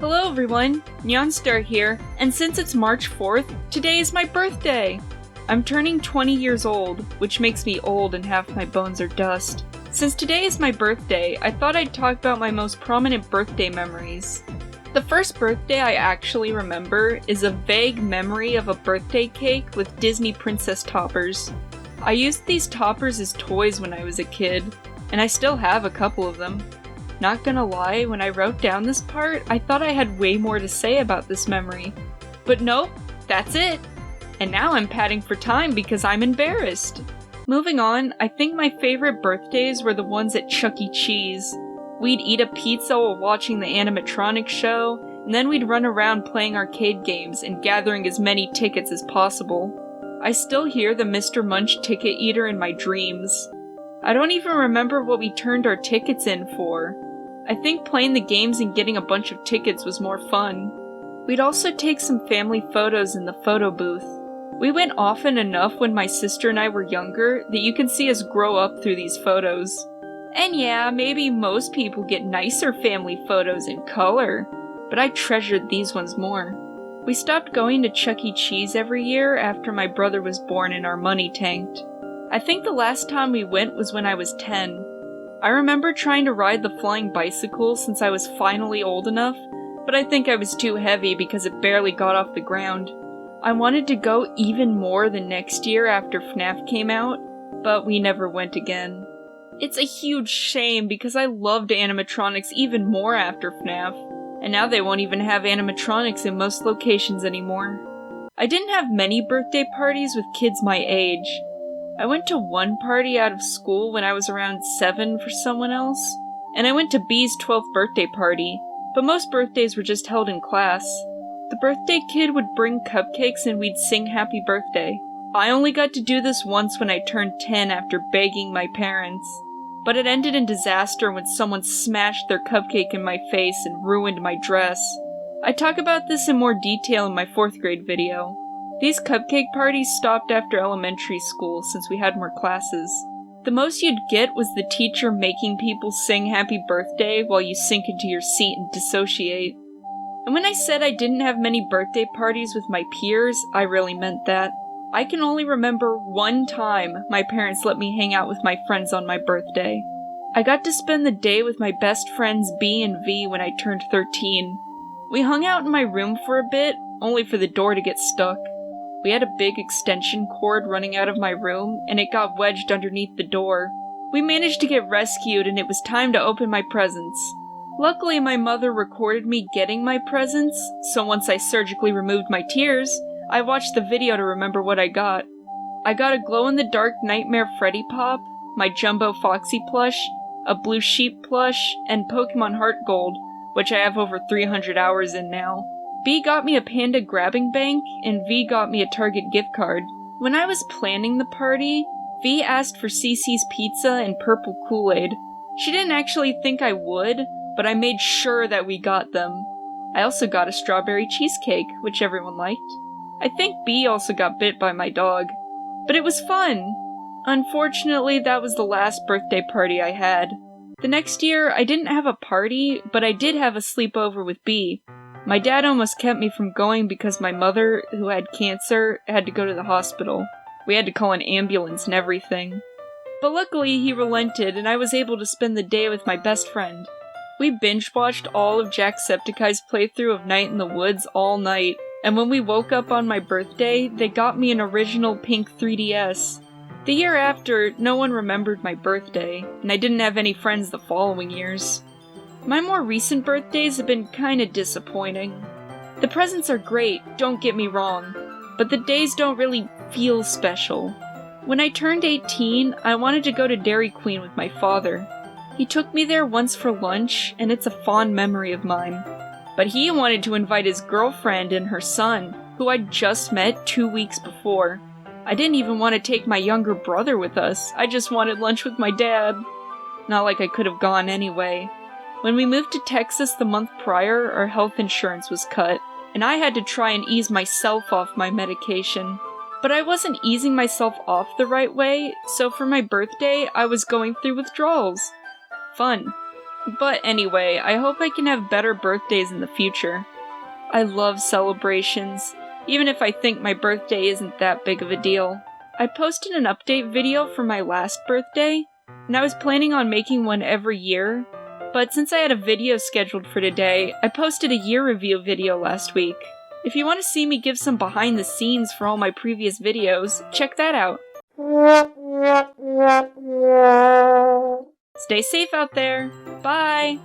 Hello everyone, Nyonstar here, and since it's March 4th, today is my birthday! I'm turning 20 years old, which makes me old and half my bones are dust. Since today is my birthday, I thought I'd talk about my most prominent birthday memories. The first birthday I actually remember is a vague memory of a birthday cake with Disney princess toppers. I used these toppers as toys when I was a kid, and I still have a couple of them. Not gonna lie, when I wrote down this part, I thought I had way more to say about this memory. But nope, that's it! And now I'm padding for time because I'm embarrassed! Moving on, I think my favorite birthdays were the ones at Chuck E. Cheese. We'd eat a pizza while watching the animatronics show, and then we'd run around playing arcade games and gathering as many tickets as possible. I still hear the Mr. Munch ticket eater in my dreams. I don't even remember what we turned our tickets in for. I think playing the games and getting a bunch of tickets was more fun. We'd also take some family photos in the photo booth. We went often enough when my sister and I were younger that you can see us grow up through these photos. And yeah, maybe most people get nicer family photos in color, but I treasured these ones more. We stopped going to Chuck E. Cheese every year after my brother was born and our money tanked. I think the last time we went was when I was 10. I remember trying to ride the flying bicycle since I was finally old enough, but I think I was too heavy because it barely got off the ground. I wanted to go even more the next year after FNAF came out, but we never went again. It's a huge shame because I loved animatronics even more after FNAF, and now they won't even have animatronics in most locations anymore. I didn't have many birthday parties with kids my age. I went to one party out of school when I was around 7 for someone else, and I went to B's 12th birthday party, but most birthdays were just held in class. The birthday kid would bring cupcakes and we'd sing happy birthday. I only got to do this once when I turned 10 after begging my parents, but it ended in disaster when someone smashed their cupcake in my face and ruined my dress. I talk about this in more detail in my 4th grade video. These cupcake parties stopped after elementary school since we had more classes. The most you'd get was the teacher making people sing happy birthday while you sink into your seat and dissociate. And when I said I didn't have many birthday parties with my peers, I really meant that. I can only remember one time my parents let me hang out with my friends on my birthday. I got to spend the day with my best friends B and V when I turned 13. We hung out in my room for a bit, only for the door to get stuck. We had a big extension cord running out of my room, and it got wedged underneath the door. We managed to get rescued, and it was time to open my presents. Luckily, my mother recorded me getting my presents, so once I surgically removed my tears, I watched the video to remember what I got. I got a glow-in-the-dark Nightmare Freddy Pop, my Jumbo Foxy plush, a Blue Sheep plush, and Pokemon Heart Gold, which I have over 300 hours in now. B got me a Panda grabbing bank, and V got me a Target gift card. When I was planning the party, V asked for CC's pizza and purple Kool-Aid. She didn't actually think I would, but I made sure that we got them. I also got a strawberry cheesecake, which everyone liked. I think B also got bit by my dog. But it was fun! Unfortunately, that was the last birthday party I had. The next year, I didn't have a party, but I did have a sleepover with B. My dad almost kept me from going because my mother, who had cancer, had to go to the hospital. We had to call an ambulance and everything. But luckily he relented and I was able to spend the day with my best friend. We binge-watched all of Jacksepticeye's playthrough of Night in the Woods all night, and when we woke up on my birthday, they got me an original pink 3DS. The year after, no one remembered my birthday, and I didn't have any friends the following years. My more recent birthdays have been kinda disappointing. The presents are great, don't get me wrong, but the days don't really feel special. When I turned 18, I wanted to go to Dairy Queen with my father. He took me there once for lunch, and it's a fond memory of mine. But he wanted to invite his girlfriend and her son, who I'd just met 2 weeks before. I didn't even want to take my younger brother with us, I just wanted lunch with my dad. Not like I could have gone anyway. When we moved to Texas the month prior, our health insurance was cut, and I had to try and ease myself off my medication. But I wasn't easing myself off the right way, so for my birthday, I was going through withdrawals. Fun. But anyway, I hope I can have better birthdays in the future. I love celebrations, even if I think my birthday isn't that big of a deal. I posted an update video for my last birthday, and I was planning on making one every year, but since I had a video scheduled for today, I posted a year review video last week. If you want to see me give some behind the scenes for all my previous videos, check that out. Stay safe out there. Bye!